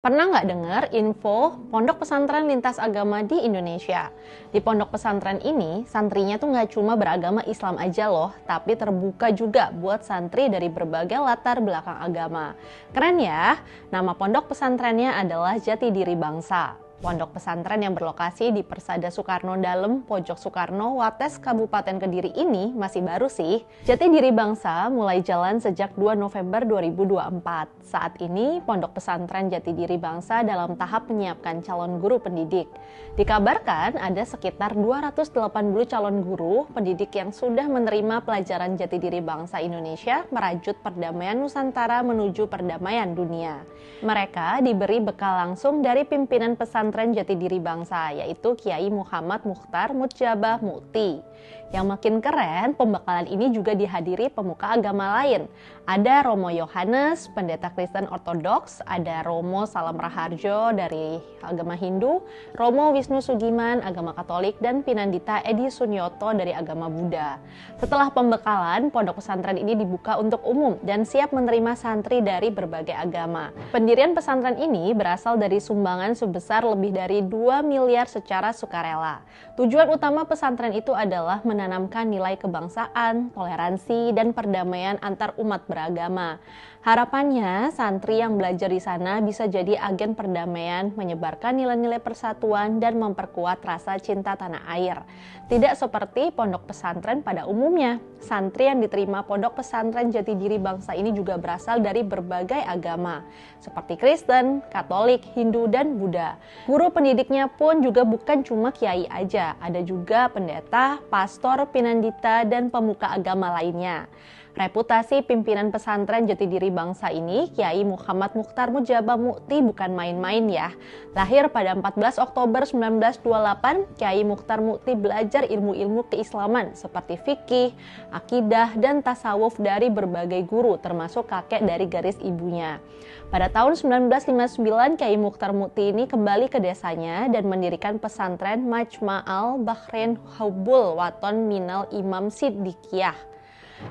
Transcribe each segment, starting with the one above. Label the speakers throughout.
Speaker 1: Pernah nggak dengar info pondok pesantren lintas agama di Indonesia? Di pondok pesantren ini, santrinya tuh nggak cuma beragama Islam aja loh, tapi terbuka juga buat santri dari berbagai latar belakang agama. Keren ya, nama pondok pesantrennya adalah Jati Diri Bangsa. Pondok pesantren yang berlokasi di Persada Soekarno Dalem, Pojok Soekarno, Wates, Kabupaten Kediri ini masih baru sih. Jati Diri Bangsa mulai jalan sejak 2 November 2024. Saat ini, Pondok Pesantren Jati Diri Bangsa dalam tahap menyiapkan calon guru pendidik. Dikabarkan ada sekitar 280 calon guru pendidik yang sudah menerima pelajaran Jati Diri Bangsa Indonesia merajut perdamaian Nusantara menuju perdamaian dunia. Mereka diberi bekal langsung dari pimpinan pesantren Jati Diri Bangsa, yaitu Kiai Muhammad Mukhtar Mutjabah Mukti. Yang makin keren, pembekalan ini juga dihadiri pemuka agama lain. Ada Romo Yohanes, pendeta Kristen Ortodoks, ada Romo Salam Raharjo dari agama Hindu, Romo Wisnu Sugiman, agama Katolik, dan Pinandita Edi Sunyoto dari agama Buddha. Setelah pembekalan, pondok pesantren ini dibuka untuk umum dan siap menerima santri dari berbagai agama. Pendirian pesantren ini berasal dari sumbangan sebesar lebih dari 2 miliar secara sukarela. Tujuan utama pesantren itu adalah menanamkan nilai kebangsaan, toleransi, dan perdamaian antar umat beragama. Harapannya, santri yang belajar di sana bisa jadi agen perdamaian, menyebarkan nilai-nilai persatuan, dan memperkuat rasa cinta tanah air. Tidak seperti pondok pesantren pada umumnya. Santri yang diterima pondok pesantren Jati Diri Bangsa ini juga berasal dari berbagai agama, seperti Kristen, Katolik, Hindu, dan Buddha. Guru pendidiknya pun juga bukan cuma kiai aja, ada juga pendeta, pastor, pinandita, dan pemuka agama lainnya. Reputasi pimpinan pesantren Jati Diri Bangsa ini, Kiai Muhammad Mukhtar Mutjabah Mukti, bukan main-main ya. Lahir pada 14 Oktober 1928, Kiai Mukhtar Mukti belajar ilmu-ilmu keislaman seperti fikih, akidah, dan tasawuf dari berbagai guru, termasuk kakek dari garis ibunya. Pada tahun 1959, Kiai Mukhtar Mukti ini kembali ke desanya dan mendirikan pesantren Majma'al Bahrain Hubbul Waton Minal Imam Siddiqiyah.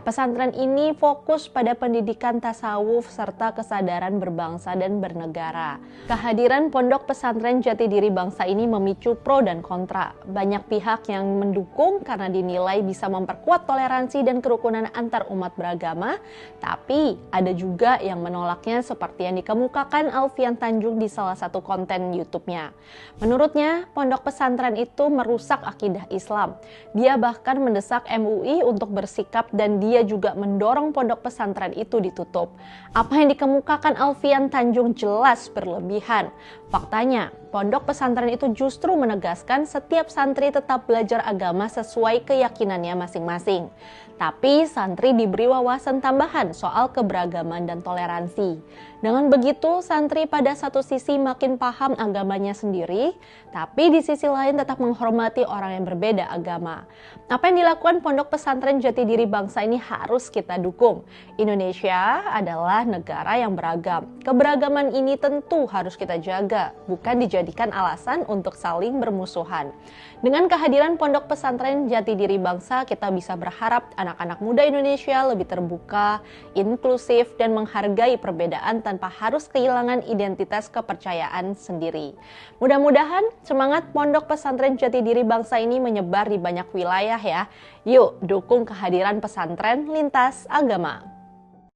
Speaker 1: Pesantren ini fokus pada pendidikan tasawuf serta kesadaran berbangsa dan bernegara. Kehadiran pondok pesantren Jati Diri Bangsa ini memicu pro dan kontra. Banyak pihak yang mendukung karena dinilai bisa memperkuat toleransi dan kerukunan antar umat beragama, tapi ada juga yang menolaknya seperti yang dikemukakan Alfian Tanjung di salah satu konten YouTube-nya. Menurutnya, pondok pesantren itu merusak akidah Islam. Dia bahkan mendesak MUI untuk bersikap dan dia juga mendorong pondok pesantren itu ditutup. Apa yang dikemukakan Alfian Tanjung jelas berlebihan. Faktanya, pondok pesantren itu justru menegaskan setiap santri tetap belajar agama sesuai keyakinannya masing-masing. Tapi santri diberi wawasan tambahan soal keberagaman dan toleransi. Dengan begitu, santri pada satu sisi makin paham agamanya sendiri, tapi di sisi lain tetap menghormati orang yang berbeda agama. Apa yang dilakukan pondok pesantren Jati Diri Bangsa ini harus kita dukung. Indonesia adalah negara yang beragam. Keberagaman ini tentu harus kita jaga, bukan dijadikan alasan untuk saling bermusuhan. Dengan kehadiran pondok pesantren Jati Diri Bangsa, kita bisa berharap anak-anak muda Indonesia lebih terbuka, inklusif, dan menghargai perbedaan tanpa harus kehilangan identitas kepercayaan sendiri. Mudah-mudahan semangat pondok pesantren Jati Diri Bangsa ini menyebar di banyak wilayah ya. Yuk, dukung kehadiran pesantren lintas agama.